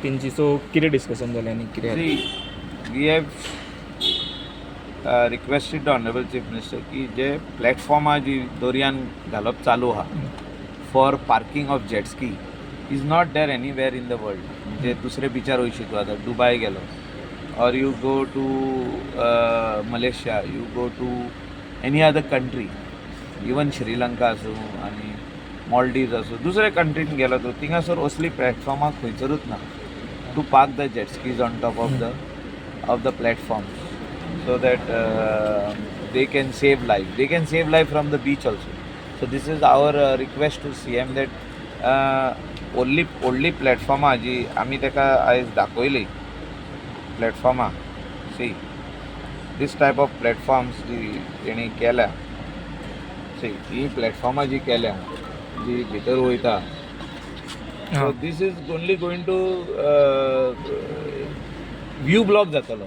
तेंची. सो कितें डिस्कशन जालें आनी कितें? We have requested the honourable chief minister की जे प्लॅटफॉर्मा जी दर्यान घालप चालू आहा for parking of jetski is not there anywhere in the world. म्हणजे दुसरे बिचार वयशी तूं आतां दुबय गेलो और you go to Malaysia, you go to any other country, even Sri Lanka आसूं आनी मॉल्डीव्स आसूं, दुसरे कंट्रीन गेलो तूं थिंगासर असली प्लॅटफॉर्मां खंयसरूच ना to park the jetskis on top of the platform. So that they can save life. They can save life from the beach also. So this is our request to CM that only platform जी आमी तेका आयज दाखयली प्लॅटफॉर्मा. सी this type of platforms जी तेणी केल्या, सी ही प्लॅटफॉर्मा जी केल्या जी भितर वयता. So this is only going to view block जातलो.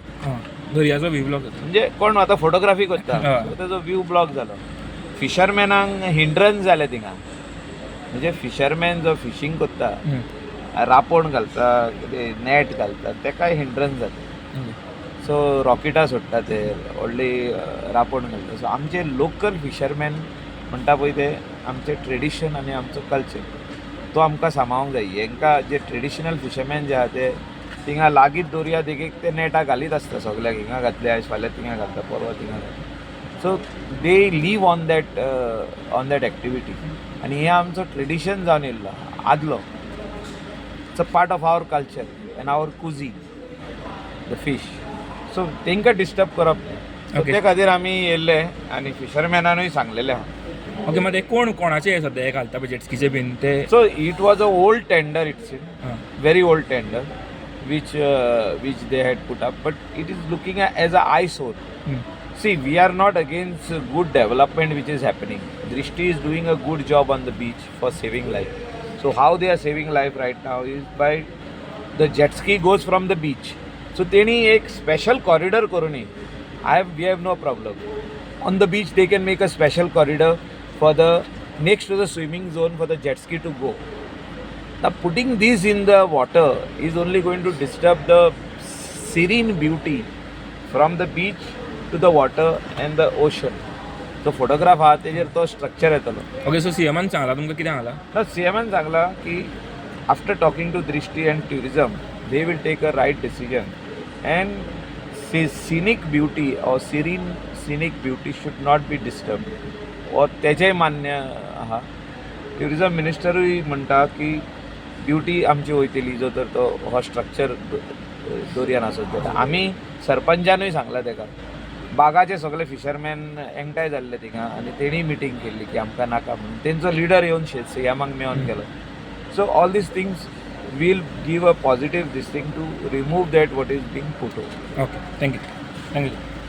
दर्याचो व्यू ब्लॉक जाता. म्हणजे कोण आता फोटोग्राफी करता तेजो व्यू ब्लॉक जालो. फिशरमॅनांक हिंड्रन्स जाले थिंगा. म्हणजे फिशरमॅन जो फिशींग करता, रापण घालता, कितें नॅट घालता, तेकाय हिंड्रन्स जाता. सो रॉकेटां सोडटा ते व्हडली रापण घालता. सो आमचे लोकल फिशरमॅन म्हणटा पळय ते आमचे ट्रेडिशन आनी आमचो कल्चर तो आमकां सांबाळूंक जाय. हांकां जे ट्रेडिशनल फिशरमॅन जे आहा ते थिंगा लागींच दर्या देगेक ते नेटां घालीत आसता सगल्याक. हिंगा घातले आयज फाल्यां थिंगा घालता, परवा थिंगा घालता. So they live on that activity. आनी हें आमचो ट्रेडिशन जावन येयल्लो आदलो. It's a part of our culture and our cuisine the fish. So तांकां डिस्टर्ब करप न्हय. ते खातीर आमी येयल्ले आनी फिशरमॅनानूय सांगलेलें आहा. ओके, मात कोणाचे हे सद्या हे घालता पळय जेट्सकीचे बीन ते? So it was a old tender, it's very old tender which they had put up, but it is looking as a eyesore. See, we are not against good development which is happening. Drishti is doing a good job on the beach for saving life. So how they are saving life right now is by the jet ski goes from the beach. So teni ek special corridor karuni. We have no problem. On the beach they can make a special corridor for the next to the swimming zone for the jet ski to go. Now putting these in the water is only going to disturb the serene beauty from the beach to the water and the ocean. So photograph आहा तेजेर तो structure येतलो. Okay, so सीएमान सांगला तुमकां कितें सांगला? ना सीएमान सांगला की after talking to Drishti and tourism they will take a right decision and scenic beauty और scenic beauty should not be disturb. और तेजेय मान्य आहा. ट्युरिझम मिनिस्टरूय म्हणटा की ब्युटी आमची वयतली जो तर तो हो स्ट्रक्चर दर्यान आसत जाता. आमी सरपंचानूय सांगला तेका. बागाचे सगळे फिशरमॅन एकठांय जाल्ले थिंगा आनी तेणी मिटींग केल्ली की आमकां नाका म्हणून. तेंचो लिडर येवन सीएमाक मेळोन गेलो. So all these things will give a positive this thing to remove that what is being put. Okay, thank you.